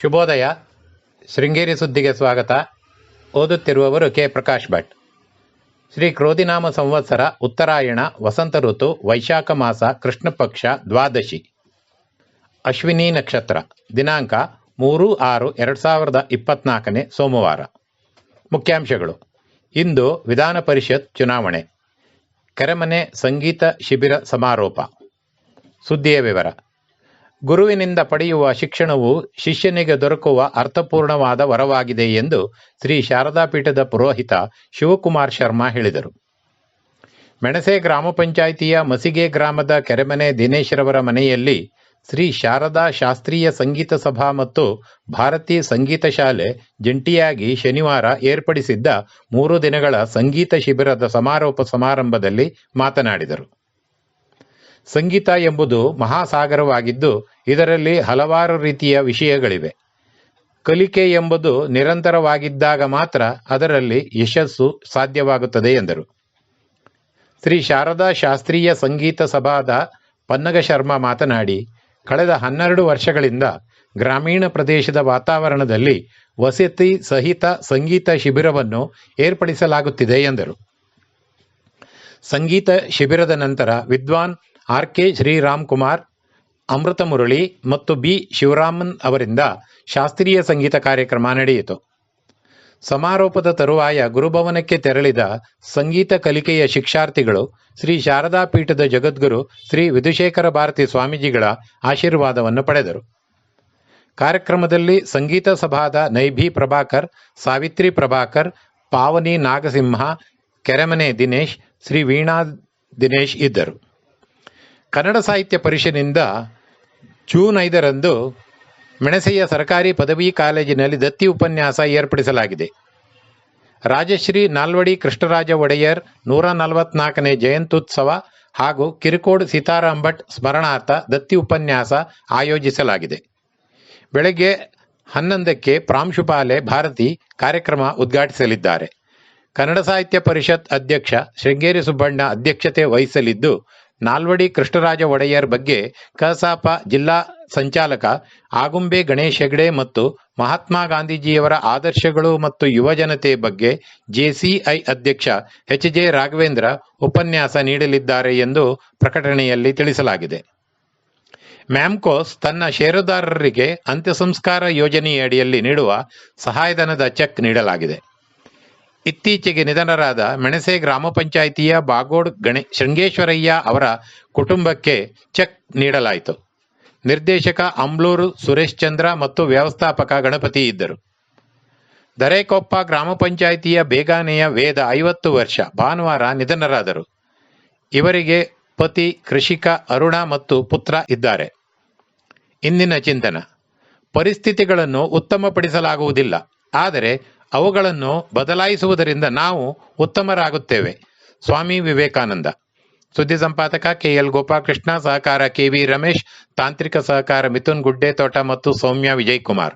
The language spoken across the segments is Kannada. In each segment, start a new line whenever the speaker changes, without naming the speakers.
ಶುಭೋದಯ. ಶೃಂಗೇರಿ ಸುದ್ದಿಗೆ ಸ್ವಾಗತ. ಓದುತ್ತಿರುವವರು ಕೆ ಪ್ರಕಾಶ್ ಭಟ್. ಶ್ರೀ ಕ್ರೋಧಿನಾಮ ಸಂವತ್ಸರ ಉತ್ತರಾಯಣ ವಸಂತ ಋತು ವೈಶಾಖ ಮಾಸ ಕೃಷ್ಣ ಪಕ್ಷ ದ್ವಾದಶಿ ಅಶ್ವಿನಿ ನಕ್ಷತ್ರ. ದಿನಾಂಕ 3/6/2024 ಸೋಮವಾರ. ಮುಖ್ಯಾಂಶಗಳು. ಇಂದು ವಿಧಾನ ಪರಿಷತ್ ಚುನಾವಣೆ. ಕೆರೆಮನೆ ಸಂಗೀತ ಶಿಬಿರ ಸಮಾರೋಪ. ಸುದ್ದಿಯ ವಿವರ. ಗುರುವಿನಿಂದ ಪಡೆಯುವ ಶಿಕ್ಷಣವು ಶಿಷ್ಯನಿಗೆ ದೊರಕುವ ಅರ್ಥಪೂರ್ಣವಾದ ವರವಾಗಿದೆ ಎಂದು ಶ್ರೀ ಶಾರದಾ ಪೀಠದ ಪುರೋಹಿತ ಶಿವಕುಮಾರ್ ಶರ್ಮಾ ಹೇಳಿದರು. ಮೆಣಸೆ ಗ್ರಾಮ ಪಂಚಾಯಿತಿಯ ಮಸಿಗೆ ಗ್ರಾಮದ ಕೆರೆಮನೆ ದಿನೇಶ್ರವರ ಮನೆಯಲ್ಲಿ ಶ್ರೀ ಶಾರದಾ ಶಾಸ್ತ್ರೀಯ ಸಂಗೀತ ಸಭಾ ಮತ್ತು ಭಾರತೀ ಸಂಗೀತ ಶಾಲೆ ಜಂಟಿಯಾಗಿ ಶನಿವಾರ ಏರ್ಪಡಿಸಿದ್ದ 3 ದಿನಗಳ ಸಂಗೀತ ಶಿಬಿರದ ಸಮಾರೋಪ ಸಮಾರಂಭದಲ್ಲಿ ಮಾತನಾಡಿದರು. ಸಂಗೀತ ಎಂಬುದು ಮಹಾಸಾಗರವಾಗಿದ್ದು ಇದರಲ್ಲಿ ಹಲವಾರು ರೀತಿಯ ವಿಷಯಗಳಿವೆ. ಕಲಿಕೆ ಎಂಬುದು ನಿರಂತರವಾಗಿದ್ದಾಗ ಮಾತ್ರ ಅದರಲ್ಲಿ ಯಶಸ್ಸು ಸಾಧ್ಯವಾಗುತ್ತದೆ ಎಂದರು. ಶ್ರೀ ಶಾರದಾ ಶಾಸ್ತ್ರೀಯ ಸಂಗೀತ ಸಭಾದ ಪನ್ನಗ ಶರ್ಮಾ ಮಾತನಾಡಿ, ಕಳೆದ 12 ವರ್ಷಗಳಿಂದ ಗ್ರಾಮೀಣ ಪ್ರದೇಶದ ವಾತಾವರಣದಲ್ಲಿ ವಸತಿ ಸಹಿತ ಸಂಗೀತ ಶಿಬಿರವನ್ನು ಏರ್ಪಡಿಸಲಾಗುತ್ತಿದೆ ಎಂದರು. ಸಂಗೀತ ಶಿಬಿರದ ನಂತರ ವಿದ್ವಾನ್ ಆರ್.ಕೆ. ಶ್ರೀರಾಮ್ ಕುಮಾರ್, ಅಮೃತ ಮುರಳಿ ಮತ್ತು ಬಿ. ಶಿವರಾಮನ್ ಅವರಿಂದ ಶಾಸ್ತ್ರೀಯ ಸಂಗೀತ ಕಾರ್ಯಕ್ರಮ ನಡೆಯಿತು. ಸಮಾರೋಪದ ತರುವಾಯ ಗುರುಭವನಕ್ಕೆ ತೆರಳಿದ ಸಂಗೀತ ಕಲಿಕೆಯ ಶಿಕ್ಷಾರ್ಥಿಗಳು ಶ್ರೀ ಶಾರದಾ ಪೀಠದ ಜಗದ್ಗುರು ಶ್ರೀ ವಿಧುಶೇಖರ ಭಾರತಿ ಸ್ವಾಮೀಜಿಗಳ ಆಶೀರ್ವಾದವನ್ನು ಪಡೆದರು. ಕಾರ್ಯಕ್ರಮದಲ್ಲಿ ಸಂಗೀತ ಸಭಾದ ನೈಭಿ ಪ್ರಭಾಕರ್, ಸಾವಿತ್ರಿ ಪ್ರಭಾಕರ್, ಪಾವನಿ ನಾಗಸಿಂಹ, ಕೆರೆಮನೆ ದಿನೇಶ್, ಶ್ರೀ ವೀಣಾ ದಿನೇಶ್ ಇದ್ದರು. ಕನ್ನಡ ಸಾಹಿತ್ಯ ಪರಿಷತ್ನಿಂದ ಜೂನ್ 5ರಂದು ಮೆಣಸೆಯ ಸರ್ಕಾರಿ ಪದವಿ ಕಾಲೇಜಿನಲ್ಲಿ ದತ್ತಿ ಉಪನ್ಯಾಸ ಏರ್ಪಡಿಸಲಾಗಿದೆ. ರಾಜಶ್ರೀ ನಾಲ್ವಡಿ ಕೃಷ್ಣರಾಜ ಒಡೆಯರ್ 144ನೇ ಜಯಂತ್ಯುತ್ಸವ ಹಾಗೂ ಕಿರಿಕೋಡ್ ಸೀತಾರಾಮ್ ಭಟ್ ಸ್ಮರಣಾರ್ಥ ದತ್ತಿ ಉಪನ್ಯಾಸ ಆಯೋಜಿಸಲಾಗಿದೆ. ಬೆಳಗ್ಗೆ 11ಕ್ಕೆ ಪ್ರಾಂಶುಪಾಲೆ ಭಾರತಿ ಕಾರ್ಯಕ್ರಮ ಉದ್ಘಾಟಿಸಲಿದ್ದಾರೆ. ಕನ್ನಡ ಸಾಹಿತ್ಯ ಪರಿಷತ್ ಅಧ್ಯಕ್ಷ ಶೃಂಗೇರಿ ಸುಬ್ಬಣ್ಣ ಅಧ್ಯಕ್ಷತೆ ವಹಿಸಲಿದ್ದು, ನಾಲ್ವಡಿ ಕೃಷ್ಣರಾಜ ಒಡೆಯರ್ ಬಗ್ಗೆ ಕಸಾಪ ಜಿಲ್ಲಾ ಸಂಚಾಲಕ ಆಗುಂಬೆ ಗಣೇಶ್ ಹೆಗಡೆ ಮತ್ತು ಮಹಾತ್ಮ ಗಾಂಧೀಜಿಯವರ ಆದರ್ಶಗಳು ಮತ್ತು ಯುವಜನತೆ ಬಗ್ಗೆ ಜೆಸಿಐ ಅಧ್ಯಕ್ಷ ಎಚ್.ಜೆ. ರಾಘವೇಂದ್ರ ಉಪನ್ಯಾಸ ನೀಡಲಿದ್ದಾರೆ ಎಂದು ಪ್ರಕಟಣೆಯಲ್ಲಿ ತಿಳಿಸಲಾಗಿದೆ. ಮ್ಯಾಮ್ಕೋಸ್ ತನ್ನ ಷೇರುದಾರರಿಗೆ ಅಂತ್ಯಸಂಸ್ಕಾರ ಯೋಜನೆಯಡಿಯಲ್ಲಿ ನೀಡುವ ಸಹಾಯಧನದ ಚೆಕ್ ನೀಡಲಾಗಿದೆ. ಇತ್ತೀಚೆಗೆ ನಿಧನರಾದ ಮೆಣಸೆ ಗ್ರಾಮ ಪಂಚಾಯಿತಿಯ ಬಾಗೋಡ್ ಶೃಂಗೇಶ್ವರಯ್ಯ ಅವರ ಕುಟುಂಬಕ್ಕೆ ಚೆಕ್ ನೀಡಲಾಯಿತು. ನಿರ್ದೇಶಕ ಅಂಬ್ಲೂರು ಸುರೇಶ್ ಚಂದ್ರ ಮತ್ತು ವ್ಯವಸ್ಥಾಪಕ ಗಣಪತಿ ಇದ್ದರು. ದರೇಕೊಪ್ಪ ಗ್ರಾಮ ಪಂಚಾಯಿತಿಯ ಬೇಗಾನೆಯ ವೇದ 50 ವರ್ಷ ಭಾನುವಾರ ನಿಧನರಾದರು. ಇವರಿಗೆ ಪತಿ ಕೃಷಿಕ ಅರುಣ ಮತ್ತು ಪುತ್ರ ಇದ್ದಾರೆ. ಇಂದಿನ ಚಿಂತನ. ಪರಿಸ್ಥಿತಿಗಳನ್ನು ಉತ್ತಮಪಡಿಸಲಾಗುವುದಿಲ್ಲ, ಆದರೆ ಅವುಗಳನ್ನು ಬದಲಾಯಿಸುವುದರಿಂದ ನಾವು ಉತ್ತಮರಾಗುತ್ತೇವೆ. ಸ್ವಾಮಿ ವಿವೇಕಾನಂದ. ಸುದ್ದಿ ಸಂಪಾದಕ ಕೆ.ಎಲ್. ಗೋಪಾಲಕೃಷ್ಣ, ಸಹಕಾರ ಕೆ.ವಿ. ರಮೇಶ್, ತಾಂತ್ರಿಕ ಸಹಕಾರ ಮಿಥುನ್ ಗುಡ್ಡೇತೋಟ ಮತ್ತು ಸೌಮ್ಯ ವಿಜಯಕುಮಾರ್.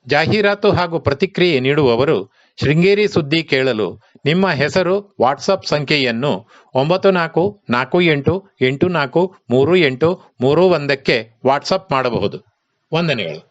ಜಾಹೀರಾತು ಹಾಗೂ ಪ್ರತಿಕ್ರಿಯೆ ನೀಡುವವರು ಶೃಂಗೇರಿ ಸುದ್ದಿ ಕೇಳಲು ನಿಮ್ಮ ಹೆಸರು ವಾಟ್ಸಪ್ ಸಂಖ್ಯೆಯನ್ನು 9448843831ಕ್ಕೆ ವಾಟ್ಸಪ್ ಮಾಡಬಹುದು. ವಂದನೆಗಳು.